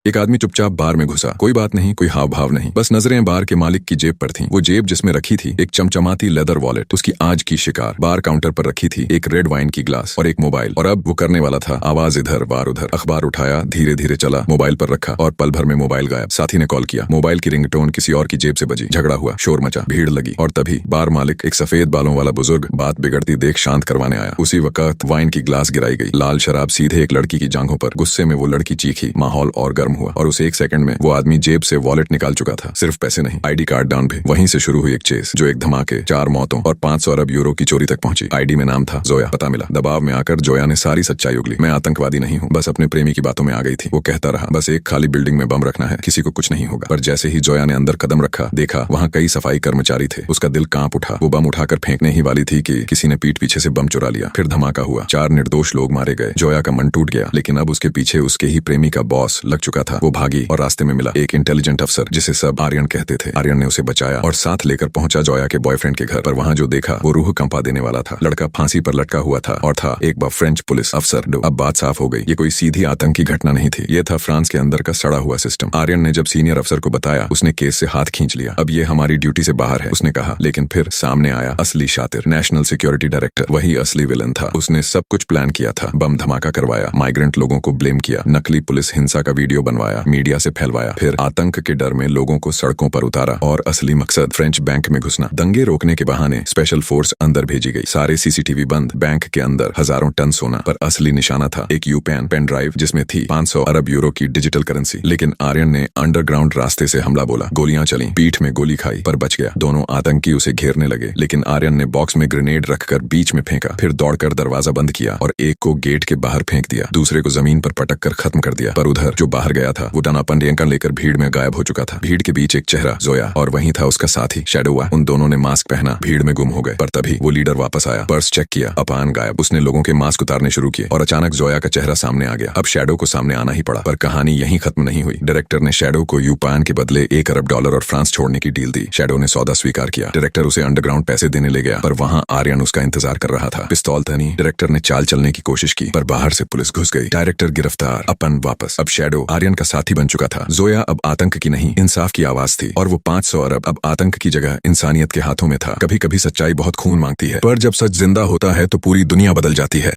एक आदमी चुपचाप बार में घुसा। कोई बात नहीं, कोई हाव भाव नहीं, बस नजरें बार के मालिक की जेब पर थीं। वो जेब जिसमें रखी थी एक चमचमाती लेदर वॉलेट, उसकी आज की शिकार। बार काउंटर पर रखी थी एक रेड वाइन की ग्लास और एक मोबाइल। और अब वो करने वाला था आवाज इधर बार उधर। अखबार उठाया, धीरे धीरे चला, मोबाइल पर रखा और पल भर में मोबाइल गायब। साथी ने कॉल किया, मोबाइल की रिंगटोन किसी और की जेब से बजी। झगड़ा हुआ, शोर मचा, भीड़ लगी और तभी बार मालिक, एक सफेद बालों वाला बुजुर्ग, बात बिगड़ती देख शांत करवाने आया। उसी वक्त वाइन की ग्लास गिराई गई। लाल शराब सीधे एक लड़की की जांघों पर। गुस्से में वो लड़की चीखी, माहौल और गर्म हुआ और उस एक सेकंड में वो आदमी जेब से वॉलेट निकाल चुका था। सिर्फ पैसे नहीं, आईडी कार्ड डाउन भी। वहीं से शुरू हुई एक चेस जो एक धमाके, 4 मौतों और 500 अरब यूरो की चोरी तक पहुंची। आईडी में नाम था जोया। पता मिला, दबाव में आकर जोया ने सारी सच्चाई उगली। मैं आतंकवादी नहीं हूँ, बस अपने प्रेमी की बातों में आ गई थी। वो कहता रहा, बस एक खाली बिल्डिंग में बम रखना है, किसी को कुछ नहीं होगा। पर जैसे ही जोया ने अंदर कदम रखा, देखा वहाँ कई सफाई कर्मचारी थे। उसका दिल कांप उठा। वो बम उठाकर फेंकने ही वाली थी कि किसी ने पीठ पीछे से बम चुरा लिया। फिर धमाका हुआ, 4 निर्दोष लोग मारे गए। जोया का मन टूट गया, लेकिन अब उसके पीछे उसके ही प्रेमी का बॉस लग चुका था। वो भागी और रास्ते में मिला एक इंटेलिजेंट अफसर जिसे सब आर्यन कहते थे। आर्यन ने उसे बचाया और साथ लेकर पहुंचा जोया के बॉयफ्रेंड के घर पर। वहां जो देखा वो रूह कंपा देने वाला था। लड़का फांसी पर लटका हुआ था और था एक बार फ्रेंच पुलिस अफसर। अब बात साफ हो गई, ये कोई सीधी आतंकी घटना नहीं थी, ये था फ्रांस के अंदर का सड़ा हुआ सिस्टम। आर्यन ने जब सीनियर अफसर को बताया, उसने केस से हाथ खींच लिया। अब ये हमारी ड्यूटी से बाहर है, उसने कहा। लेकिन फिर सामने आया असली शातिर, नेशनल सिक्योरिटी डायरेक्टर। वही असली विलन था। उसने सब कुछ प्लान किया था। बम धमाका करवाया, माइग्रेंट लोगों को ब्लेम किया, नकली पुलिस हिंसा का वीडियो बनवाया, मीडिया से फैलवाया, फिर आतंक के डर में लोगों को सड़कों पर उतारा और असली मकसद फ्रेंच बैंक में घुसना। दंगे रोकने के बहाने स्पेशल फोर्स अंदर भेजी गई। सारे सीसीटीवी बंद। बैंक के अंदर हजारों टन सोना, पर असली निशाना था एक यूपेन पेन ड्राइव जिसमें थी 500 अरब यूरो की डिजिटल करेंसी। लेकिन आर्यन ने अंडरग्राउंड रास्ते से हमला बोला। गोलियां चली, पीठ में गोली खाई, पर बच गया। दोनों आतंकी उसे घेरने लगे, लेकिन आर्यन ने बॉक्स में ग्रेनेड रखकर बीच में फेंका, फिर दौड़कर दरवाजा बंद किया और एक को गेट के बाहर फेंक दिया, दूसरे को जमीन पर पटक कर खत्म कर दिया। पर उधर जो बाहर गया था वो डनापन लेकर भीड़ में गायब हो चुका था। भीड़ के बीच एक चेहरा, जोया, और वहीं था उसका साथी शैडो। उन दोनों ने मास्क पहना, भीड़ में गुम हो गए। पर तभी वो लीडर वापस आया, पर्स चेक किया, अपान गायब। उसने लोगों के मास्क उतारने शुरू किए और अचानक जोया का चेहरा सामने आ गया। अब शैडो को सामने आना ही पड़ा। पर कहानी यहीं खत्म नहीं हुई। डायरेक्टर ने शैडो को यूपान के बदले 1 अरब डॉलर और फ्रांस छोड़ने की डील दी। शैडो ने सौदा स्वीकार किया। डायरेक्टर उसे अंडरग्राउंड पैसे देने ले गया, पर वहां आर्यन उसका इंतजार कर रहा था। पिस्तौल तनी। डायरेक्टर ने चाल चलने की कोशिश की, पर बाहर से पुलिस घुस गई। डायरेक्टर गिरफ्तार, अपन वापस। अब शैडो आर्यन का साथी बन चुका था। जोया अब आतंक की नहीं, इंसाफ की आवाज थी। और वो 500 अरब अब आतंक की जगह इंसानियत के हाथों में था। कभी कभी सच्चाई बहुत खून मांगती है, पर जब सच जिंदा होता है तो पूरी दुनिया बदल जाती है।